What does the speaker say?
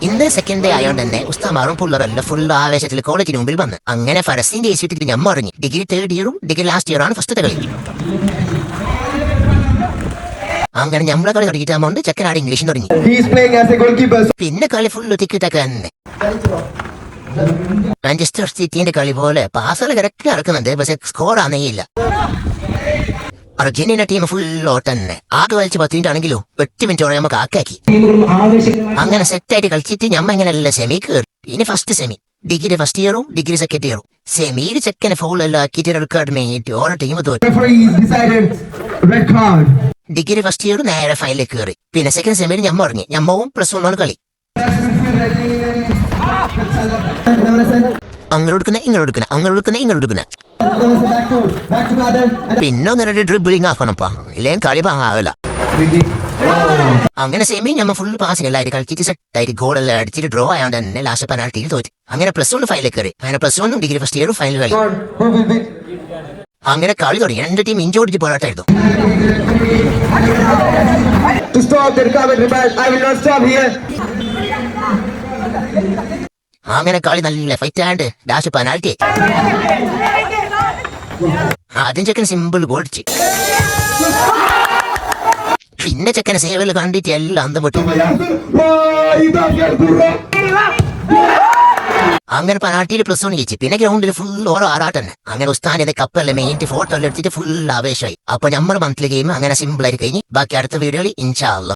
ഇന്ന് second day ആയതുകൊണ്ട് തന്നെ ഉസ്താമാറും പിള്ളേരെല്ലാം ഫുൾ ആവേശത്തിൽ കോളേജിന് മുമ്പിൽ വന്ന് അങ്ങനെ ഫലസ്തീൻ ദേശീയത്തിൽ ഞമ്മ ഇറങ്ങി. ഡിഗ്രി തേർഡ് ഇയറും ഡിഗ്രി ലാസ്റ്റ് ഇയറാണ് ഫസ്റ്റത്തെ കളി. അങ്ങനെ ഞമ്മളെ കളി തുടങ്ങിയിട്ടാകുമ്പോൾ ചെക്കനാട് ഇംഗ്ലീഷും തുടങ്ങി. പിന്നെ കളി ഫുള്ള് തിക്കിട്ടൊക്കെ തന്നെ. മാഞ്ചസ്റ്റർ സിറ്റിന്റെ കളി പോലെ പാസുകൾ കറക്റ്റ് നടക്കുന്നുണ്ട്, പക്ഷെ സ്കോർ ആണെയില്ല. അർജന്റീന ടീം ഫുൾ ഓട്ടന്നെ. ആകെ കളിച്ച് 10 മിനിറ്റ് ആണെങ്കിലോ 8 മിനിറ്റോടെ നമുക്ക് ആക്കാക്കി. അങ്ങനെ സെറ്റായിട്ട് കളിച്ചിട്ട് ഞമ്മ ഇങ്ങനെയല്ല സെമി കയറി. ഇനി ഫസ്റ്റ് സെമി ഡിഗ്രി ഫസ്റ്റ് ഇയറും ഡിഗ്രി സെക്കൻഡ് ഇയറും സെമിയിൽ ചെക്കനെ ഫോളെല്ലാം ആക്കിയിട്ട് റെഡ് മേങ്ങിയിട്ട് ഓരോ ടീം തോറ്റു. ഡിഗ്രി ഫസ്റ്റ് ഇയർ നേരെ ഫൈനലിൽ കയറി. പിന്നെ സെക്കൻഡ് സെമിയിൽ ഞമ്മ ഇറങ്ങി. ഞമ്മവും +1 കളി. അങ്ങോട്ടെടുക്കുന്ന ഇങ്ങോട്ടെടുക്കുന്ന അങ്ങോട്ടെടുക്കുന്ന ഇങ്ങോട്ടെടുക്കുന്ന പിന്നെ ഒന്നിട്ട് ഡ്രിബിളിങ് ആക്കണപ്പാ, ഇല്ലെങ്കിൽ കളി പാങ്ങാവില്ല. അങ്ങനെ സെമി ഞമ്മ ഫുൾ പാസിംഗ് കളിച്ചിട്ട് സെറ്റായിട്ട് ഗോളെല്ലാം അടിച്ചിട്ട് ഡ്രോ ആയതുകൊണ്ട് തന്നെ ലാസ്റ്റ് പെനാൽറ്റിയിൽ തോറ്റി. അങ്ങനെ +1 ഫൈനലിൽ കയറി. അങ്ങനെ +1 ഡിഗ്രി ഫസ്റ്റ് ഇയറും ഫൈനൽ കളി. അങ്ങനെ കളി തുടങ്ങി. 2 ടീം ഇഞ്ചോടിച്ച് പോരാട്ടായിരുന്നു. അങ്ങനെ കളി നല്ല ഫൈറ്റ് ആണ്ട് ലാസ്റ്റ് പെനാൽറ്റി. ആദ്യം ചെക്കൻ സിമ്പിൾ ഗോളിച്ച്, പിന്നെ ചെക്കനെ സേവല് കണ്ടിട്ട് എല്ലാം അന്തം വിട്ടു. അങ്ങനെ പെനാൽറ്റിയിൽ +1 ജയിച്ചു. പിന്നെ ഗ്രൗണ്ടിൽ ഫുൾ ഓരോ ആറാട്ടന്നെ. അങ്ങനെ ഉസ്താനിന്റെ കപ്പെല്ലാം മെയിൻ ഫോട്ടോ എല്ലാം എടുത്തിട്ട് ഫുൾ ആവേശമായി. അപ്പൊ നമ്മുടെ മന്ത്ലി ഗെയിം അങ്ങനെ സിമ്പിൾ ആയി കഴിഞ്ഞ് ബാക്കി അടുത്ത വീഡിയോയിൽ ഇൻഷാ അല്ലാഹ്.